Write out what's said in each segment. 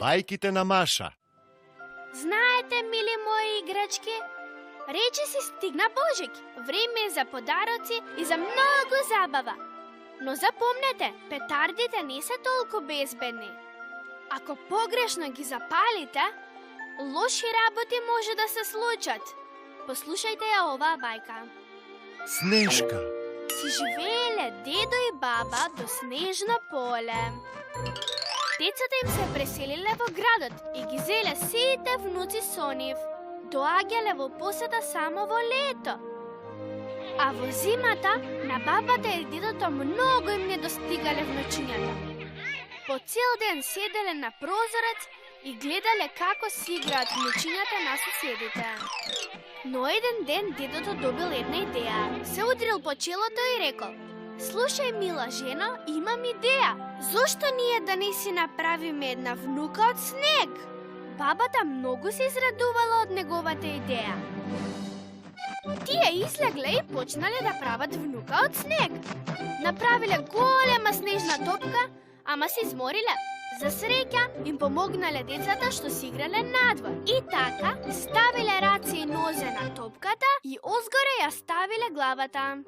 Бајките на Маша. Знаете, мили мои играчки, речиси стигна Божик. Време е за подароци и за многу забава. Но запомнете, петардите не се толку безбедни. Ако погрешно ги запалите, лоши работи може да се случат. Послушајте ја оваа бајка. Снежка. Си живееле дедо и баба до снежно поле. Децата им се преселиле во градот и ги зеле сите внуци со нив. Доаѓале во посета само во лето. А во зимата на бабата и дедото многу им недостигале вночињата. По цел ден седеле на прозорец и гледале како си играат внучињата на соседите. Но еден ден дедото добил една идеја. Се удрил по челото и рекол: "Слушај, мила жено, имам идеја. Зошто ние да не си направиме една внука од снег?" Бабата многу се израдувала од неговата идеја. Тие излегле и почнале да прават внука од снег. Направиле голема снежна топка, ама се измориле. За среќа им помогнале децата што си играле надвор. И така ставиле раце и нозе на топката и озгоре ја ставиле главата.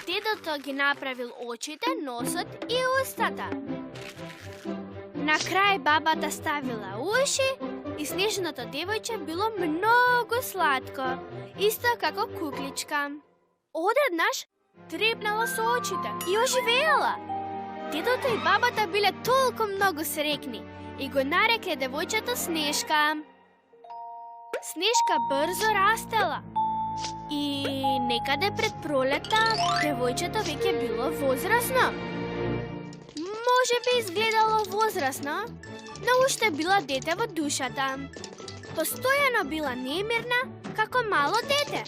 Дедото ги направил очите, носот и устата. На крај бабата ставила уши и снежното девојче било многу сладко, исто како кукличка. Одеднаш трепнала со очите и оживеела. Дедото и бабата биле толку многу среќни и го нарекле девојчето Снежка. Снежка брзо растела и некаде пред пролета девојчето веќе било возрасно. Може би изгледало возрасно, но уште била дете во душата. Постојано била немирна како мало дете.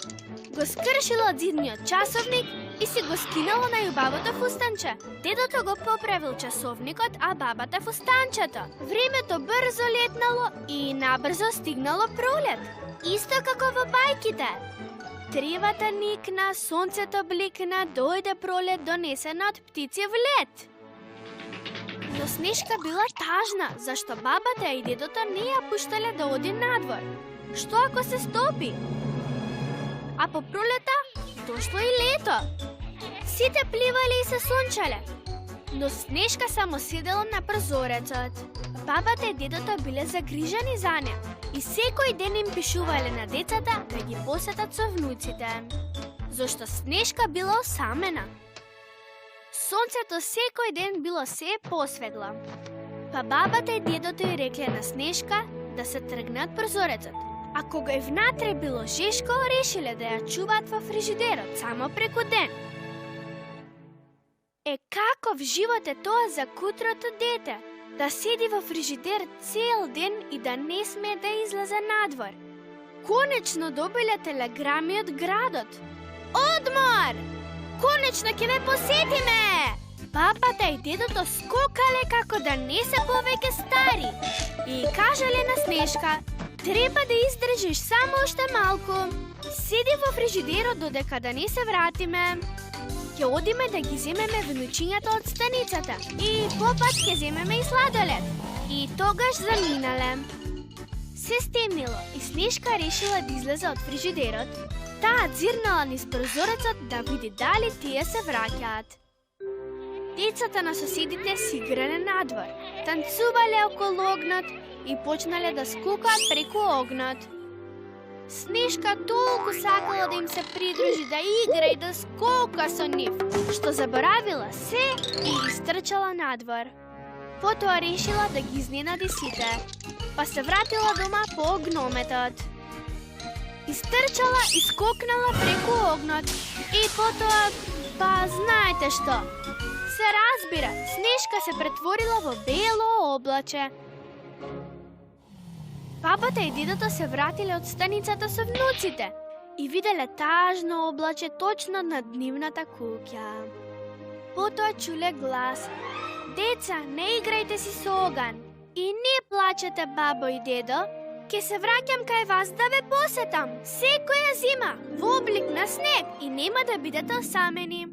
Го скршила од зидниот часовник и си го скинала на јубавото фустанче. Дедото го поправил часовникот, а бабата фустанчето. Времето брзо летнало и набрзо стигнало пролет. Исто како во бајките. Тревата никна, сонцето бликна, дојде пролет донесена од птици в лет. Но Снежка била тажна, зашто бабата и дедото не ја пуштале да оди надвор. Што ако се стопи? А по пролета дошло и лето. Сите пливале и се сончале. Но Снежка само седела на прозорецот. Бабата и дедото биле загрижани за неа и секој ден им пишувале на децата да ги посетат со внуците. Зошто Снежка била осамена. Сонцето секој ден било се посветло. Па бабата и дедото ѝ рекле на Снежка да се тргне од прозорецот. А кога и внатре било жешко, решиле да ја чуваат во фрижидерот само преку ден. Каков живот е тоа за кутрото дете? Да седи во фрижидер цел ден и да не смее да излезе надвор. Конечно добиле телеграми од градот. Одмор! Конечно ќе ве посетиме! Бабата и дедото скокале како да не се повеќе стари и кажале на Снежка: "Треба да издржиш само уште малку. Седи во фрижидерот додека да не се вратиме. Ќе одиме да ги земеме внучињата од станицата и попат ќе земеме и сладолед." И тогаш заминале. Се стемнило и Снежка решила да излезе од фрижидерот. Таа дзирнала низ прозорецот да види дали тие се враќаат. Децата на соседите си играле надвор, танцувале околу огнот и почнале да скокаат преку огнот. Снежка толку сакала да им се придружи, да игра и да скока со нив, што заборавила се и истрчала надвор. Потоа решила да ги изненади сите, па се вратила дома по огнометот. Истрчала и скокнала преку огнот и потоа, па знаете што? Се разбира, Снежка се претворила во бело облаче. Бабата и дедото се вратиле од станицата со внуците и виделе тажно облаче точно над нивната куќа. Потоа чуле глас: "Деца, не играјте си со оган и не плачете, бабо и дедо, Ке се враќам кај вас да ве посетам секоја зима во облик на снег и нема да бидете осамени.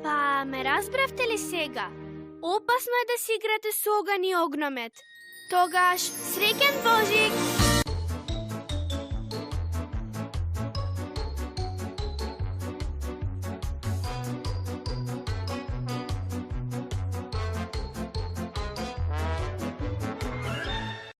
Па, ме разбравте ли сега? Опасно е да си играте со оган и огномет. Тогаш, среќен Божик!